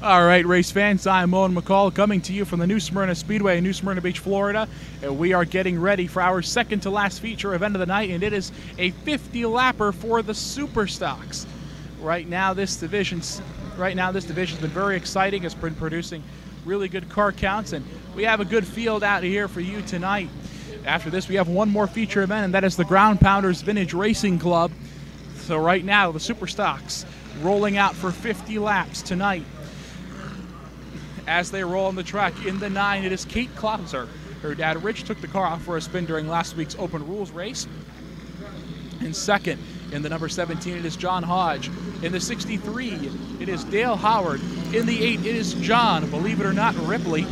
All right, race fans, I'm Owen McCall coming to you from the New Smyrna Speedway in New Smyrna Beach, Florida. And we are getting ready for our second to last feature event of the night, and it is a 50-lapper for the Super Stocks. Right now, this division's been very exciting. It's been producing really good car counts, and we have a good field out here for you tonight. After this, we have one more feature event, and that is the Ground Pounders Vintage Racing Club. So right now, the Super Stocks rolling out for 50 laps tonight. As they roll on the track in the 9, it is Kate Clouser. Her dad, Rich, took the car out for a spin during last week's Open Rules race. In second, in the number 17, it is John Hodge. In the 63, it is Dale Howard. In the 8, it is John, believe it or not, Ripley,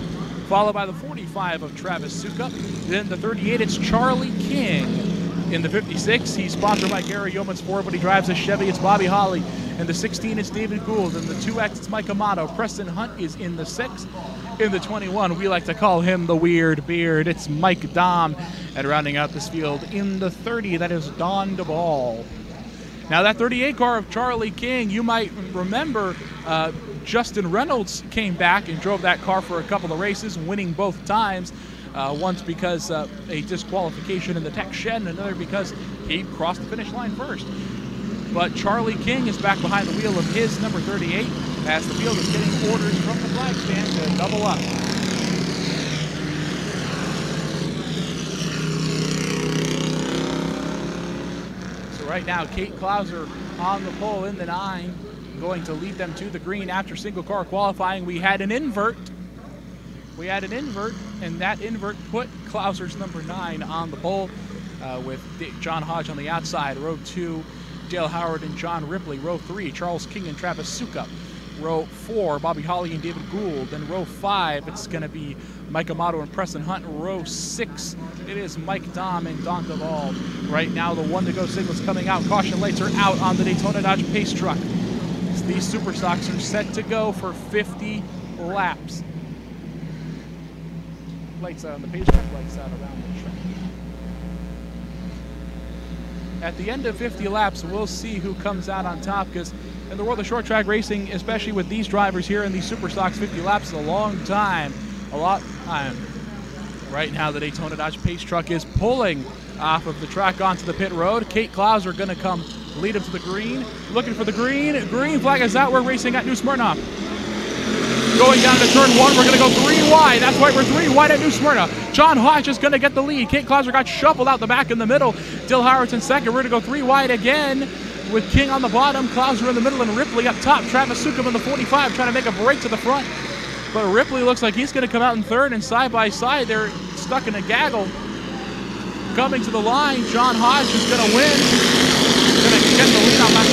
followed by the 45 of Travis Soukop. Then the 38, it's Charlie King. In the 56, he's sponsored by Gary Yeoman's Ford, but he drives a Chevy. It's Bobby Holley. In the 16, it's David Gould. In the 2X, it's Mike Amato. Preston Hunt is in the 6. In the 21, we like to call him the Weird Beard. It's Mike Dahm. And rounding out this field in the 30, that is Don Duval. Now that 38 car of Charlie King, you might remember Justin Reynolds came back and drove that car for a couple of races, winning both times. Once because a disqualification in the tech shed, and another because he crossed the finish line first. But Charlie King is back behind the wheel of his number 38 as the field is getting orders from the flag stand to double up. So right now, Kate Clouser on the pole in the 9, going to lead them to the green after single car qualifying. We had an invert, and that invert put Clouser's number 9 on the pole with John Hodge on the outside. Row 2, Dale Howard and John Ripley. Row 3, Charles King and Travis Soukop. Row 4, Bobby Holley and David Gould. Then row 5, it's going to be Mike Amato and Preston Hunt. Row 6, it is Mike Dahm and Don Duval. Right now, the 1-to-go signal's coming out. Caution lights are out on the Daytona Dodge Pace truck. These Super Stocks are set to go for 50 laps. Lights out on the pace track, lights out around the track. At the end of 50 laps, we'll see who comes out on top, because in the world of short track racing, especially with these drivers here in these Super Stocks, 50 laps is a long time. Right now, the Daytona Dodge Pace truck is pulling off of the track onto the pit road. Kate Clouser going to come lead him to the green. Looking for the green. Green flag is out. We're racing at New Smyrna. Going down to turn 1, we're going to go 3 wide. That's right, we're 3 wide at New Smyrna. John Hodge is going to get the lead. Kate Clouser got shuffled out the back in the middle. Dale Howard's in second. We're going to go 3 wide again with King on the bottom, Clouser in the middle, and Ripley up top. Travis Soukop in the 45 trying to make a break to the front. But Ripley looks like he's going to come out in third, and side by side they're stuck in a gaggle. Coming to the line, John Hodge is going to win. Going to get the lead on lap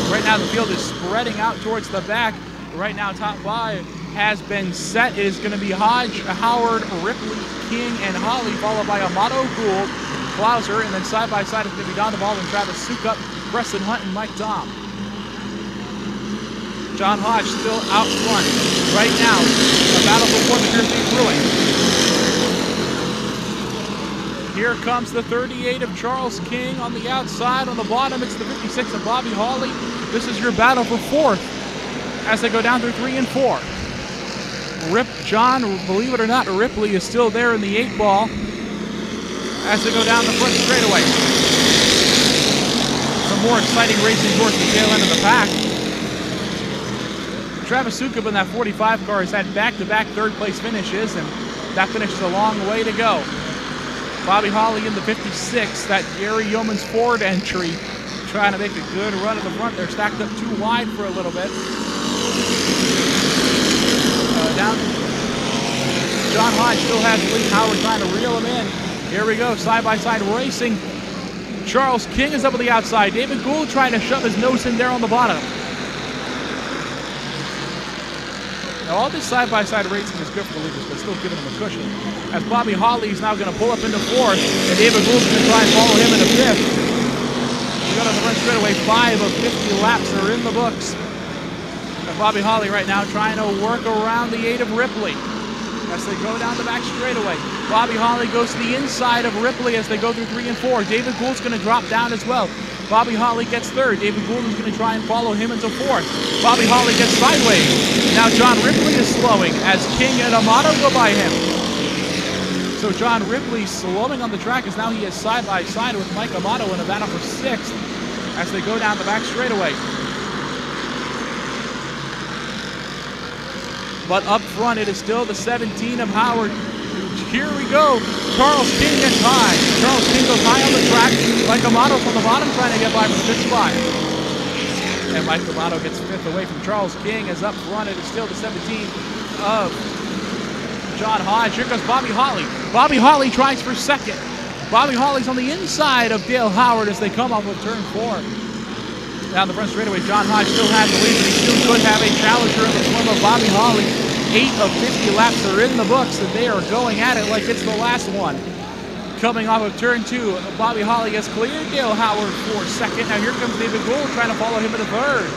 1. Right now the field is spreading out towards the back. Right now, top 5 has been set. It is going to be Hodge, Howard, Ripley, King, and Holley, followed by Amato, Gould, Clouser, and then side by side is going to be Don Duval and Travis Soukop, Preston Hunt, and Mike Dahm. John Hodge still out front. Right now, a battle for the jersey brewing. Here comes the 38 of Charles King on the outside. On the bottom, it's the 56 of Bobby Holley. This is your battle for 4th. As they go down through 3 and 4. John, believe it or not, Ripley is still there in the 8 ball as they go down the front straightaway. Some more exciting racing towards the tail end of the pack. Travis Soukop in that 45 car has had back-to-back third-place finishes, and that finish is a long way to go. Bobby Holley in the 56, that Gary Yeoman's Ford entry, trying to make a good run at the front. They're stacked up too wide for a little bit. Down. John Hodge still has the lead. Howard trying to reel him in. Here we go, side-by-side racing. Charles King is up on the outside. David Gould trying to shove his nose in there on the bottom. Now all this side-by-side racing is good for the leaders, but still giving them a cushion. As Bobby Holley is now going to pull up into 4th, and David Gould's going to try and follow him into 5th. We got on the front straightaway. 5 of 50 laps are in the books. Bobby Holley right now trying to work around the 8 of Ripley as they go down the back straightaway. Bobby Holley goes to the inside of Ripley as they go through 3 and 4. David Gould's going to drop down as well. Bobby Holley gets third. David Gould is going to try and follow him into fourth. Bobby Holley gets sideways. Now John Ripley is slowing as King and Amato go by him. So John Ripley slowing on the track as now he is side by side with Mike Amato in a battle for sixth as they go down the back straightaway. But up front, it is still the 17 of Howard. Here we go. Charles King gets high. Charles King goes high on the track. Mike Amato from the bottom trying to get by for the fifth spot. And Mike Amato gets fifth away from Charles King as up front, it is still the 17 of John Hodge. Here comes Bobby Holley. Bobby Holley tries for second. Bobby Holley's on the inside of Dale Howard as they come off of turn 4. Down the front straightaway, John Hodge still has the lead, but he still could have a challenger in the form of Bobby Holley. 8 of 50 laps are in the books, and they are going at it like it's the last one. Coming off of turn 2, Bobby Holley has cleared Dale Howard for second. Now here comes David Gould trying to follow him into third.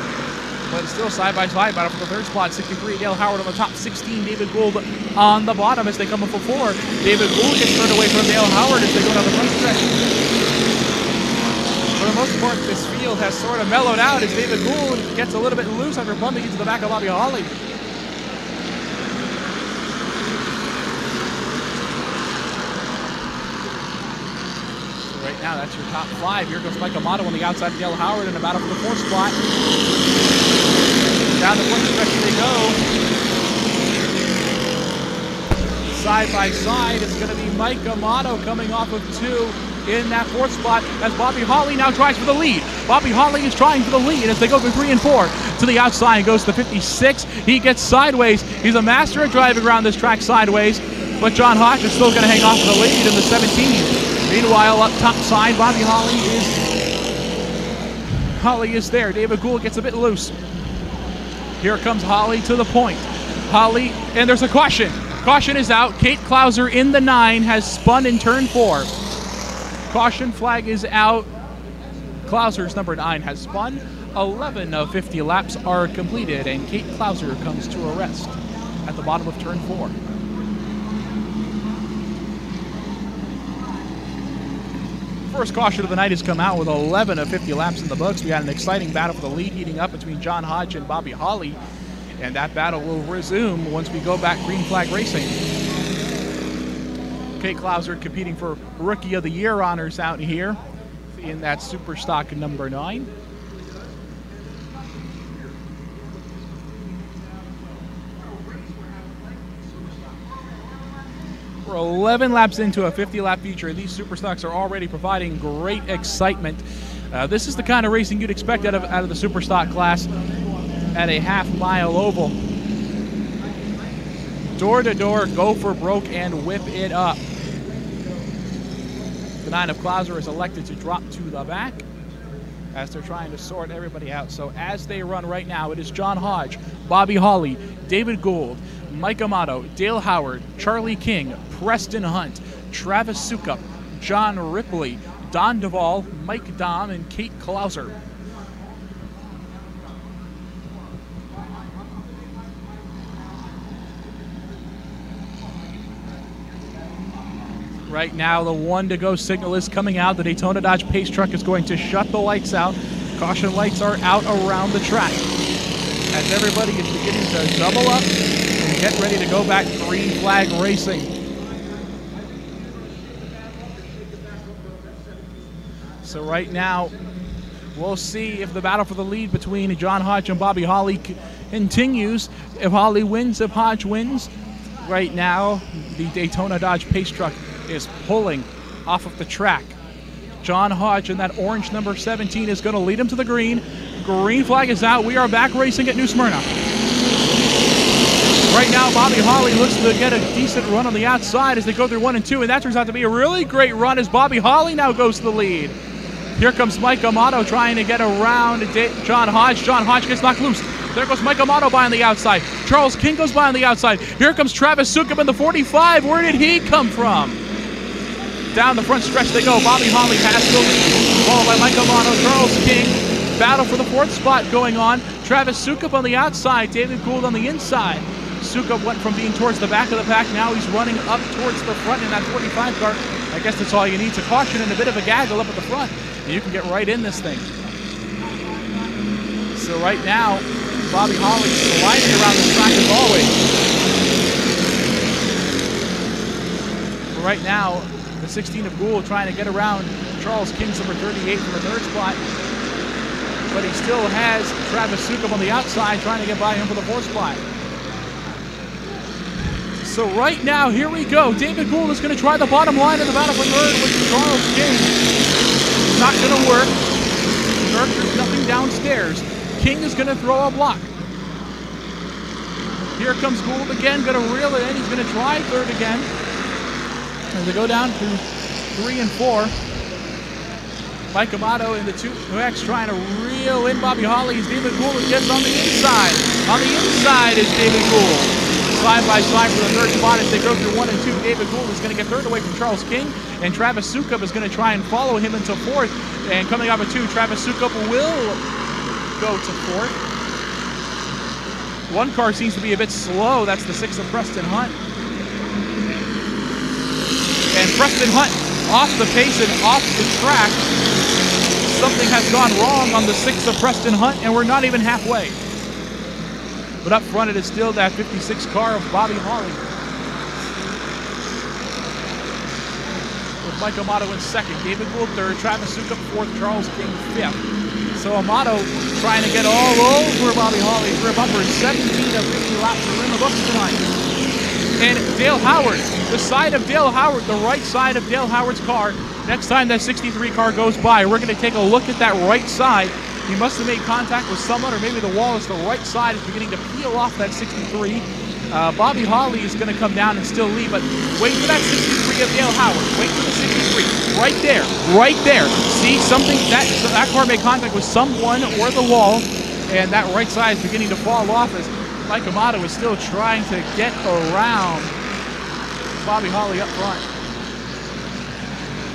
But it's still side-by-side battle for the third spot. 63, Dale Howard on the top, 16, David Gould on the bottom as they come up for 4. David Gould gets turned away from Dale Howard as they go down the front stretch. For the most part, this field has sort of mellowed out as David Gould gets a little bit loose after bumping into the back of Bobby Holley. So right now, that's your top 5. Here goes Mike Amato on the outside of Dale Howard in a battle for the 4th spot. Down the front stretch they go. Side by side, it's going to be Mike Amato coming off of 2. In that 4th spot as Bobby Holley now tries for the lead. Bobby Holley is trying for the lead as they go from 3 and 4. To the outside goes to 56. He gets sideways. He's a master at driving around this track sideways, but John Hodge is still going to hang off for the lead in the 17. Meanwhile, up top side, Bobby Holley is there. David Gould gets a bit loose. Here comes Holley to the point. Holley, and there's a caution. Caution is out. Kate Clouser in the 9 has spun in turn 4. Caution flag is out. Clouser's number 9 has spun. 11 of 50 laps are completed, and Kate Clouser comes to a rest at the bottom of turn 4. First caution of the night has come out with 11 of 50 laps in the books. We had an exciting battle for the lead heating up between John Hodge and Bobby Holley, and that battle will resume once we go back green flag racing. Kate Clouser competing for Rookie of the Year honors out here in that Super Stock number 9. We're 11 laps into a 50-lap feature, and these Super Stocks are already providing great excitement. This is the kind of racing you'd expect out of the Super Stock class at a half-mile oval. Door to door, go for broke, and whip it up. The 9 of Clouser is elected to drop to the back as they're trying to sort everybody out. So as they run right now, it is John Hodge, Bobby Holley, David Gould, Mike Amato, Dale Howard, Charlie King, Preston Hunt, Travis Soukop, John Ripley, Don Duval, Mike Dahm, and Kate Clouser. Right now, the 1 to go signal is coming out. The Daytona Dodge Pace Truck is going to shut the lights out. Caution lights are out around the track as everybody is beginning to double up and get ready to go back green flag racing. So right now, we'll see if the battle for the lead between John Hodge and Bobby Holley continues. If Holley wins, if Hodge wins. Right now, the Daytona Dodge Pace Truck is pulling off of the track. John Hodge in that orange number 17 is going to lead him to the green. Green flag is out. We are back racing at New Smyrna. Right now, Bobby Holley looks to get a decent run on the outside as they go through 1 and 2, and that turns out to be a really great run as Bobby Holley now goes to the lead. Here comes Mike Amato trying to get around John Hodge. John Hodge gets knocked loose. There goes Mike Amato by on the outside. Charles King goes by on the outside. Here comes Travis Soukop in the 45. Where did he come from? Down the front stretch they go. Bobby Holley has the lead, followed by Mike Amato, Charles King. Battle for the 4th spot going on. Travis Soukop on the outside, David Gould on the inside. Soukop went from being towards the back of the pack. Now he's running up towards the front in that 45 car. I guess that's all you need. To caution and a bit of a gaggle up at the front You can get right in this thing. So right now, Bobby Holley sliding around the track as always. Right now, the 16 of Gould trying to get around Charles King's number 38 from the third spot. But he still has Travis Soukop on the outside trying to get by him for the fourth spot. So right now, here we go. David Gould is going to try the bottom line of the battle for third with Charles King. Not going to work. There's nothing downstairs. King is going to throw a block. Here comes Gould again, going to reel it in. He's going to try third again. As they go down to 3 and 4. Mike Amato in the 2X trying to reel in Bobby Holley. David Gould gets on the inside. On the inside is David Gould. Side by side for the third spot as they go through 1 and 2. David Gould is going to get third away from Charles King, and Travis Soukop is going to try and follow him into fourth. And coming up at 2, Travis Soukop will go to fourth. One car seems to be a bit slow. That's the 6 of Preston Hunt. And Preston Hunt off the pace and off the track. Something has gone wrong on the 6 of Preston Hunt, and we're not even halfway. But up front, it is still that 56 car of Bobby Holley. With Mike Amato in second, David Gould third, Travis Soukop fourth, Charles King fifth. So Amato trying to get all over Bobby Holley for a bumper. 17 of 50 laps are in the books tonight. And Dale Howard, the side of Dale Howard, the right side of Dale Howard's car. Next time that 63 car goes by, we're going to take a look at that right side. He must have made contact with someone, or maybe the wall is the right side is beginning to peel off that 63. Bobby Holley is going to come down and still lead, but wait for that 63 of Dale Howard. Wait for the 63. Right there. Right there. See, something, that car made contact with someone or the wall, and that right side is beginning to fall off as Mike Amato is still trying to get around Bobby Holley up front.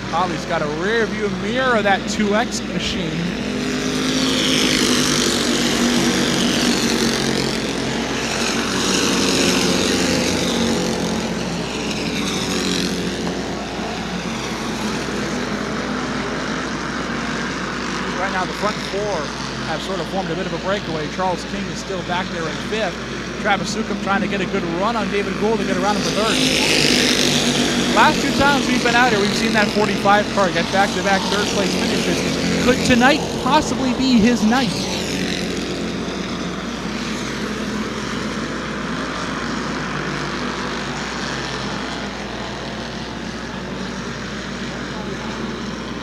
Holley's got a rear view mirror of that 2X machine. Right now the front four have sort of formed a bit of a breakaway. Charles King is still back there in fifth. Travis Soukop trying to get a good run on David Gould to get around him for third. Last 2 times we've been out here, we've seen that 45 car get back-to-back third place finishes. Could tonight possibly be his night?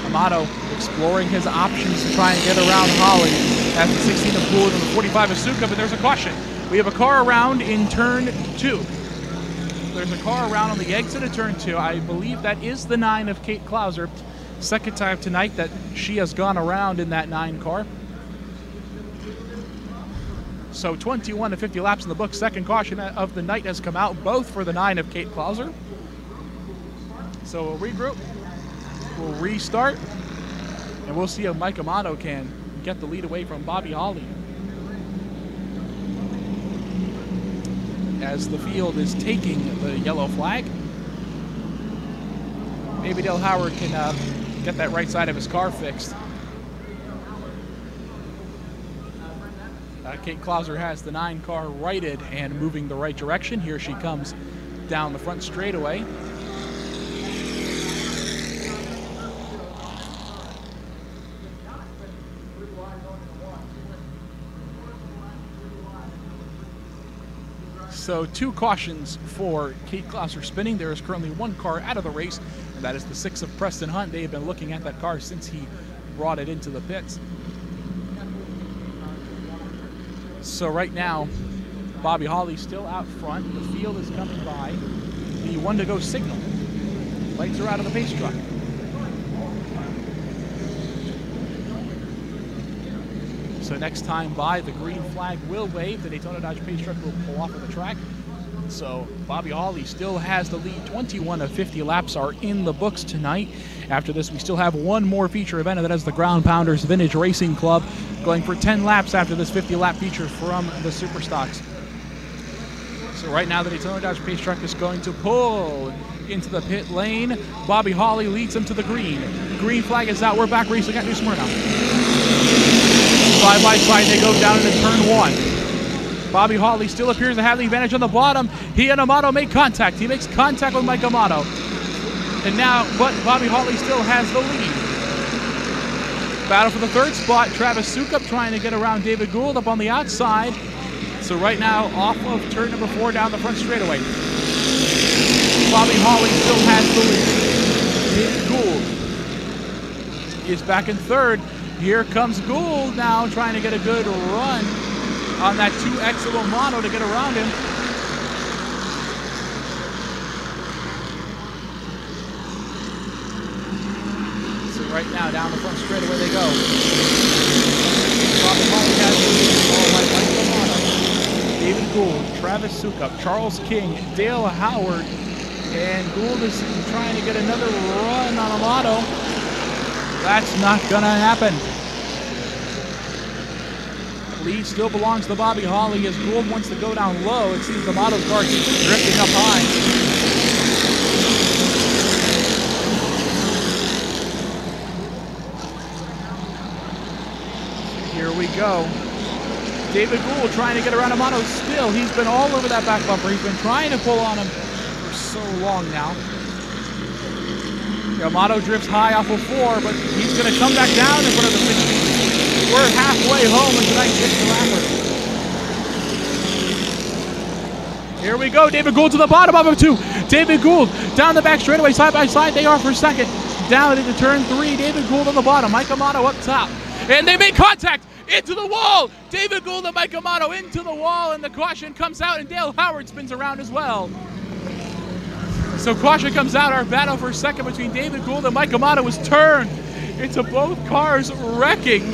Amato exploring his options to try and get around Holley. That's the 16 of Gould and the 45 of Soukop, and there's a caution. We have a car around in turn 2. There's a car around on the exit of turn 2. I believe that is the 9 of Kate Clouser. Second time tonight that she has gone around in that 9 car. So 21 to 50 laps in the book. Second caution of the night has come out, both for the 9 of Kate Clouser. So we'll regroup. We'll restart. And we'll see if Mike Amato can get the lead away from Bobby Holley. As the field is taking the yellow flag. Maybe Dale Howard can get that right side of his car fixed. Kate Clouser has the 9 car righted and moving the right direction. Here she comes down the front straightaway. So 2 cautions for Kate Clouser spinning. There is currently 1 car out of the race, and that is the 6 of Preston Hunt. They have been looking at that car since he brought it into the pits. So right now, Bobby Holley still out front. The field is coming by. The 1 to go signal. Lights are out of the pace truck. So next time by, the green flag will wave. The Daytona Dodge pace truck will pull off of the track. So Bobby Holley still has the lead. 21 of 50 laps are in the books tonight. After this, we still have 1 more feature event, and that is the Ground Pounders Vintage Racing Club, going for 10 laps after this 50-lap feature from the Superstocks. So right now, the Daytona Dodge pace truck is going to pull into the pit lane. Bobby Holley leads him to the green. Green flag is out. We're back racing at New Smyrna. Side by side, they go down into turn 1. Bobby Holley still appears to have the advantage on the bottom. He and Amato make contact. He makes contact with Mike Amato. And now, but Bobby Holley still has the lead. Battle for the third spot. Travis Soukop trying to get around David Gould up on the outside. So right now, off of turn number 4 down the front straightaway. Bobby Holley still has the lead. David Gould is back in third. Here comes Gould now trying to get a good run on that 2X of Amato to get around him. So right now, down the front straightaway they go. Bobby Holley has the lead. David Gould, Travis Soukop, Charles King, Dale Howard, and Gould is trying to get another run on Amato. That's not gonna happen. Lead still belongs to Bobby Holley as Gould wants to go down low. It seems Amato's car keeps drifting up high. Here we go. David Gould trying to get around Amato still. He's been all over that back bumper. He's been trying to pull on him for so long now. Amato drifts high off of 4, but he's going to come back down in front of the 60. We're halfway home in tonight's 60 lapper. Here we go. David Gould to the bottom of him, 2. David Gould down the back straightaway, side by side. They are for second. Down into turn 3. David Gould on the bottom. Mike Amato up top. And they make contact into the wall. David Gould and Mike Amato into the wall, and the caution comes out, and Dale Howard spins around as well. So caution comes out. Our battle for second between David Gould and Mike Amato was turned into both cars wrecking.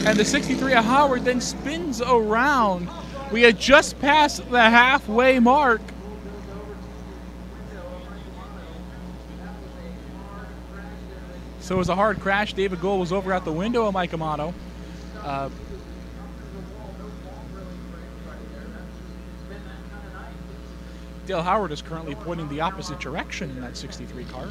And the 63 of Howard then spins around. We had just passed the halfway mark. So it was a hard crash. David Gould was over out the window of Mike Amato. Dale Howard is currently pointing the opposite direction in that 63 car.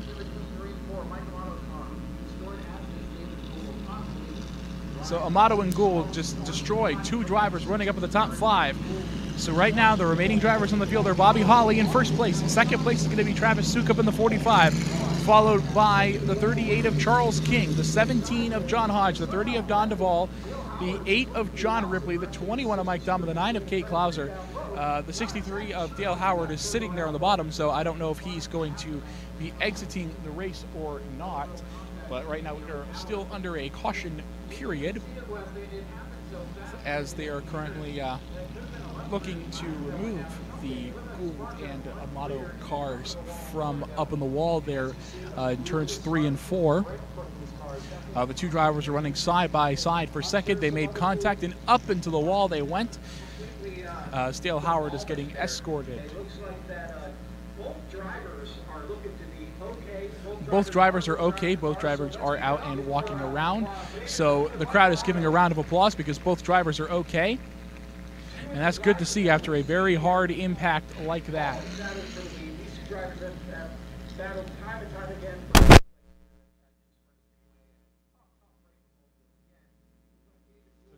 So Amato and Gould just destroyed 2 drivers running up at the top 5. So right now the remaining drivers on the field are Bobby Holley in first place. In second place is going to be Travis Soukop in the 45, followed by the 38 of Charles King, the 17 of John Hodge, the 30 of Don Duval, the 8 of John Ripley, the 21 of Mike Dahm, the 9 of Kate Clouser. The 63 of Dale Howard is sitting there on the bottom, so I don't know if he's going to be exiting the race or not. But right now we are still under a caution period as they are currently looking to remove the Gould and Amato cars from up on the wall there in turns 3 and 4. The 2 drivers are running side by side for second. They made contact and up into the wall they went. Dale Howard is getting escorted. Both drivers are okay. Both drivers are out and walking around. So the crowd is giving a round of applause because both drivers are okay. And that's good to see after a very hard impact like that.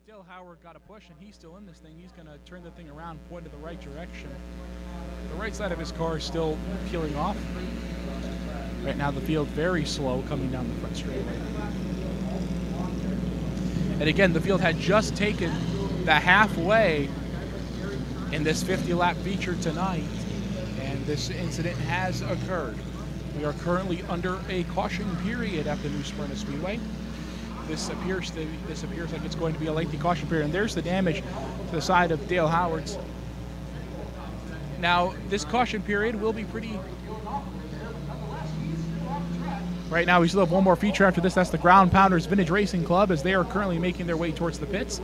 Dale Howard got a push, and he's still in this thing. He's going to turn the thing around, point in the right direction. The right side of his car is still peeling off. Right now, the field very slow coming down the front straightaway. And again, the field had just taken the halfway in this 50-lap feature tonight, and this incident has occurred. We are currently under a caution period at the New Smyrna Speedway. This appears like it's going to be a lengthy caution period, and there's the damage to the side of Dale Howard's. Now, this caution period will be pretty... Right now, we still have one more feature after this. That's the Ground Pounders Vintage Racing Club, as they are currently making their way towards the pits.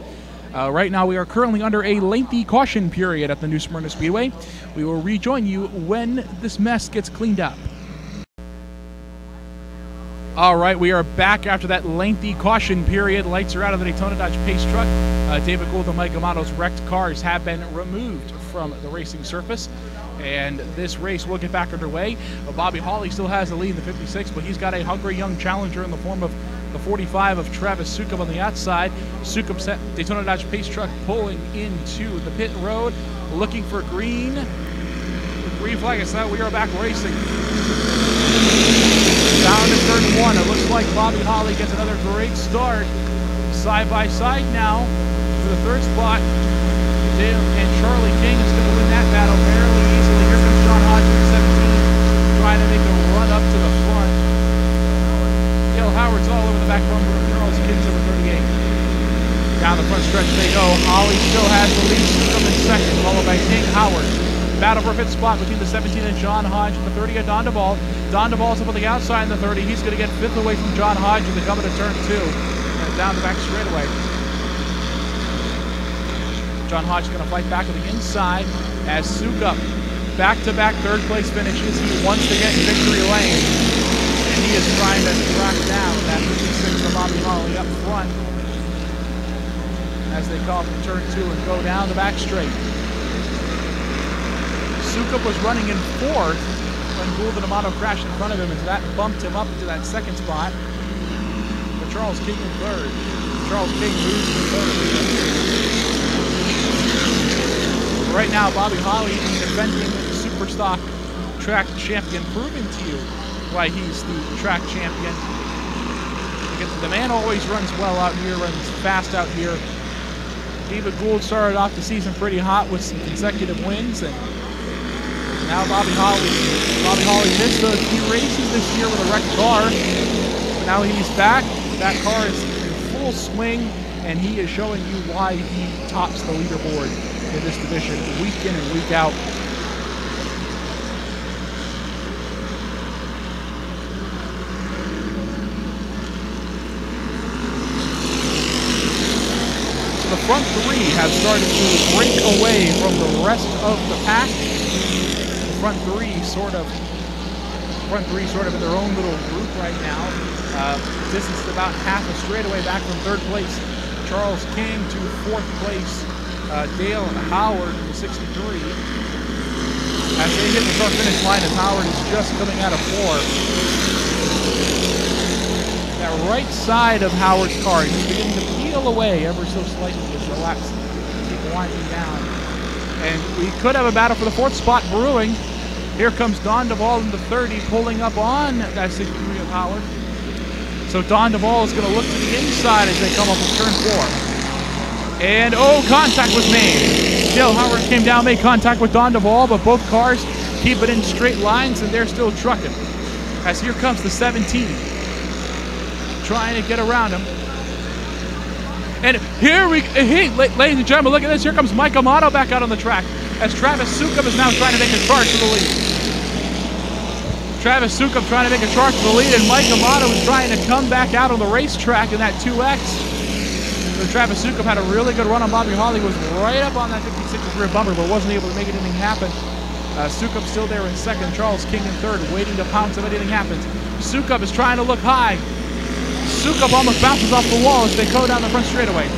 Right now, we are currently under a lengthy caution period at the New Smyrna Speedway. We will rejoin you when this mess gets cleaned up. All right, we are back after that lengthy caution period. Lights are out of the Daytona Dodge Pace truck. David Gould and Mike Amato's wrecked cars have been removed from the racing surface. And this race will get back underway. Bobby Holley still has the lead in the 56, but he's got a hungry young challenger in the form of the 45 of Travis Soukop on the outside. Soukop set Daytona Dodge pace truck pulling into the pit road, looking for green. The green flag is out. We are back racing. Down to turn 1. It looks like Bobby Holley gets another great start. Side by side now for the third spot. Dale and Charlie King is going to win that battle fairly easily. Here comes John Hodge in 17, trying to make a run up to the front. Dale Howard's all over the back bumper of Charles King's number 38. Down the front stretch they go. Holley still has the lead. Soukop in second, followed by King, Howard. Battle for fifth spot between the 17 and John Hodge and the 30 at Don Duval. Don Duval's up on the outside in the 30. He's going to get fifth away from John Hodge as they come into turn 2. And down the back straightaway. John Hodge is going to fight back to the inside as Soukop back-to-back third place finishes. He wants to get in victory lane. And he is trying to track down that 56 from Bobby Holley up front as they come from turn 2 and go down the back straight. Soukop was running in fourth when Gould and Amato crashed in front of him, and that bumped him up into that second spot. But Charles King in third. Charles King moves to third. Right now, Bobby Holley, defending Superstock track champion, proving to you why he's the track champion. Because the man always runs well out here, runs fast out here. David Gould started off the season pretty hot with some consecutive wins, and now Bobby Holley missed a few races this year with a wrecked car. But now he's back. That car is in full swing, and he is showing you why he tops the leaderboard in this division week in and week out. So the front three have started to break away from the rest of the pack. The front three sort of in their own little group right now. Distance is about half a straightaway back from third place. Charles King to fourth place. Dale Howard in the 63. As they hit the start finish line, as Howard is just coming out of fourth. That right side of Howard's car is beginning to peel away ever so slightly as the laps keep winding down. And we could have a battle for the fourth spot brewing. Here comes Don Duval in the 30, pulling up on that 63 of Howard. So Don Duval is going to look to the inside as they come up with turn 4. And, contact was made. Dale Howard came down, made contact with Don Duval, but both cars keep it in straight lines, and they're still trucking. As here comes the 17, trying to get around him. And ladies and gentlemen, look at this. Here comes Mike Amato back out on the track, as Travis Soukop is now trying to make a charge to the lead. Travis Soukop trying to make a charge to the lead, and Mike Amato is trying to come back out on the racetrack in that 2X. So Travis Soukop had a really good run on Bobby Holley, was right up on that 56 rear bumper, but wasn't able to make anything happen. Soukop still there in second, Charles King in third, waiting to pounce if anything happens. Soukop is trying to look high. Soukop almost bounces off the wall as they go down the front straightaway.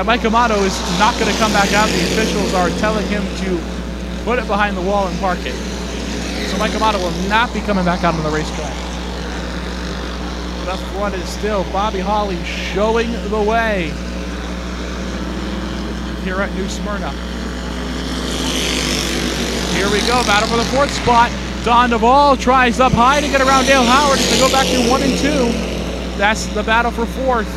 Mike Amato is not going to come back out. The officials are telling him to put it behind the wall and park it. So Mike Amato will not be coming back out on the racetrack. Up front is still Bobby Holley showing the way here at New Smyrna. Here we go, battle for the fourth spot. Don Duval tries up high to get around Dale Howard as they go back to 1 and 2. That's the battle for fourth.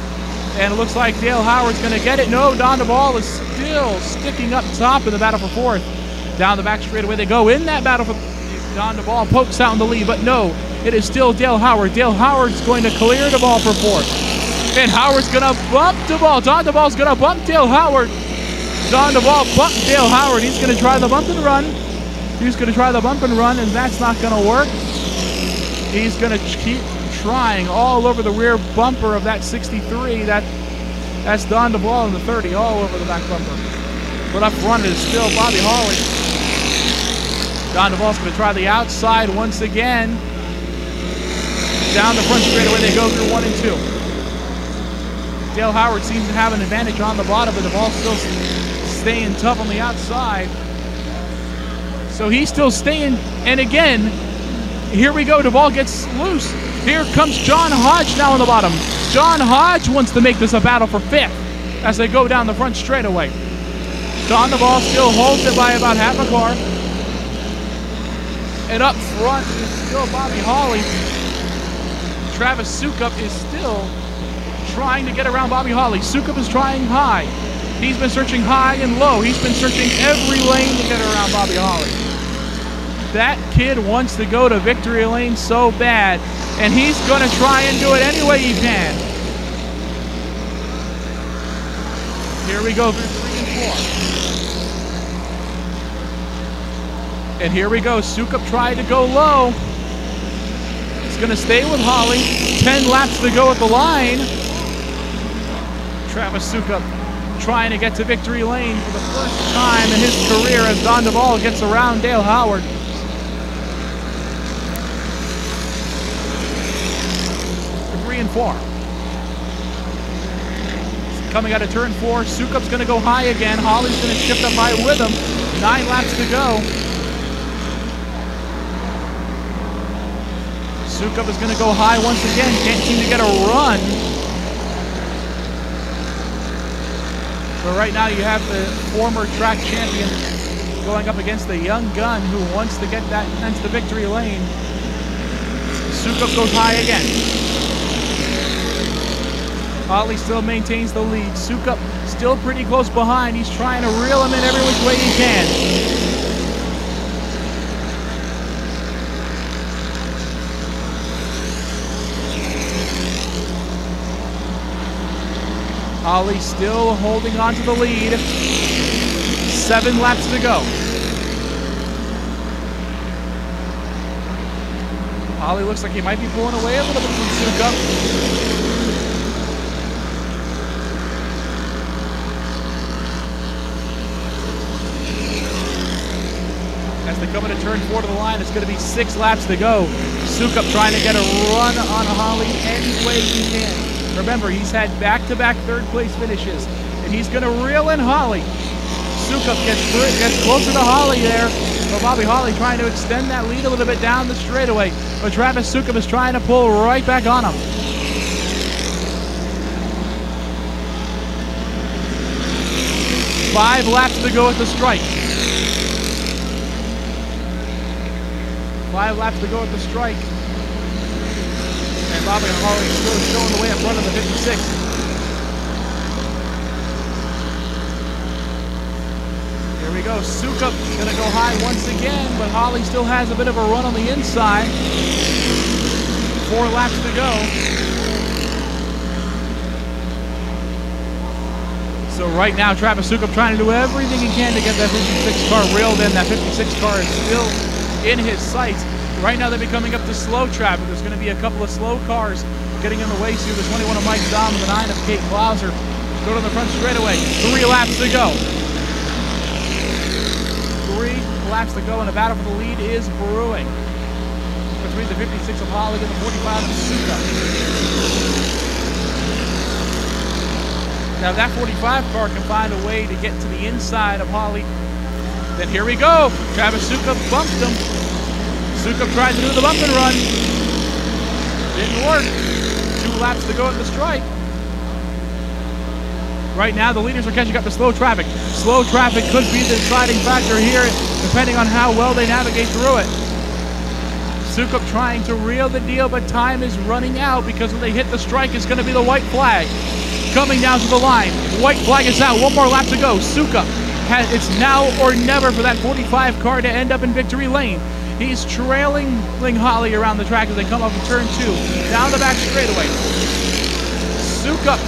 And it looks like Dale Howard's going to get it. No, Don Duval is still sticking up top in the battle for fourth. Down the back straightaway they go in that battle for Don Duval, pokes out in the lead, but no. It is still Dale Howard. Dale Howard's going to clear the ball for fourth. And Howard's going to bump Duval. Don Duval's going to bump Dale Howard. Don Duval bumped Dale Howard. He's going to try the bump and run. And that's not going to work. He's going to keep trying all over the rear bumper of that 63. That's Don Duval in the 30, all over the back bumper. But up front is still Bobby Holley. Don Duval's going to try the outside once again. Down the front straightaway they go through 1 and 2. Dale Howard seems to have an advantage on the bottom, but Duval's still staying tough on the outside. So he's still staying, and again, here we go, Duval gets loose. Here comes John Hodge now on the bottom. John Hodge wants to make this a battle for 5th as they go down the front straightaway. Don Duval still holds it by about half a car. And up front is still Bobby Holley. Travis Soukop is still trying to get around Bobby Holley. Soukop is trying high. He's been searching high and low. He's been searching every lane to get around Bobby Holley. That kid wants to go to victory lane so bad, and he's going to try and do it any way he can. Here we go through 3 and 4. And here we go. Soukop tried to go low. He's going to stay with Holley. 10 laps to go at the line. Travis Soukop trying to get to victory lane for the first time in his career as Don Duval gets around Dale Howard. 3 and 4. Coming out of turn 4, Soukop's going to go high again. Holley's going to shift up high with him. 9 laps to go. Soukop is going to go high once again. Can't seem to get a run. But right now you have the former track champion going up against the young gun who wants to get that into the victory lane. Soukop goes high again. Holley still maintains the lead. Soukop still pretty close behind. He's trying to reel him in every which way he can. Holley still holding on to the lead. 7 laps to go. Holley looks like he might be pulling away a little bit from Soukop. As they come into turn 4 to the line, it's going to be 6 laps to go. Soukop trying to get a run on Holley any way he can. Remember, he's had back-to-back third-place finishes, and he's going to reel in Holley. Soukop gets closer to Holley there, but Bobby Holley trying to extend that lead a little bit down the straightaway, but Travis Soukop is trying to pull right back on him. Five laps to go at the strike. 5 laps to go at the strike. And Bobby Holley still showing the way up front of the 56. Here we go. Soukop going to go high once again, but Holley still has a bit of a run on the inside. 4 laps to go. So right now, Travis Soukop trying to do everything he can to get that 56 car reeled in. That 56 car is still in his sights. Right now they'll be coming up to slow traffic. There's going to be a couple of slow cars getting in the way. See the 21 of Mike Dahm and the 9 of Kate Clouser. Go to the front straightaway. 3 laps to go. 3 laps to go, and the battle for the lead is brewing between the 56 of Holley and the 45 of Soukop. Now if that 45 car can find a way to get to the inside of Holley, then here we go. Travis Soukop bumped him. Soukop tried to do the bump and run. Didn't work. 2 laps to go at the strike. Right now, the leaders are catching up to slow traffic. Slow traffic could be the deciding factor here, depending on how well they navigate through it. Soukop trying to reel the deal, but time is running out because when they hit the strike, it's going to be the white flag. Coming down to the line. White flag is out. 1 more lap to go. Soukop. It's now or never for that 45 car to end up in victory lane. He's trailing Holley around the track as they come up to turn 2. Down the back straightaway. Soukop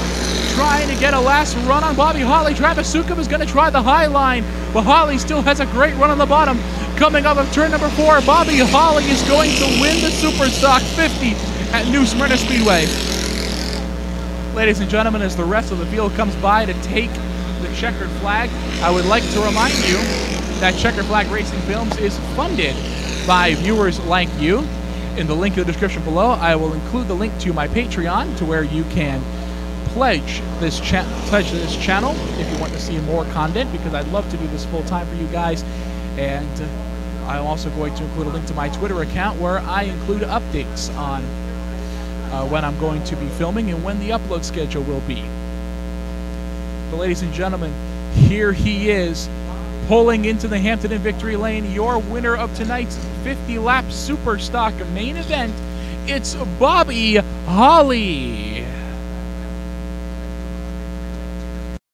trying to get a last run on Bobby Holley. Travis Soukop is going to try the high line, but Holley still has a great run on the bottom. Coming up of turn number 4, Bobby Holley is going to win the Superstock 50 at New Smyrna Speedway. Ladies and gentlemen, as the rest of the field comes by to take the checkered flag, I would like to remind you that Checkered Flag Racing Films is funded by viewers like you. In the link in the description below, I will include the link to my Patreon to where you can pledge this channel if you want to see more content, because I'd love to do this full time for you guys. And I'm also going to include a link to my Twitter account where I include updates on when I'm going to be filming and when the upload schedule will be. But ladies and gentlemen, here he is, pulling into the Hampton and Victory Lane, your winner of tonight's 50-lap Superstock main event. It's Bobby Holley.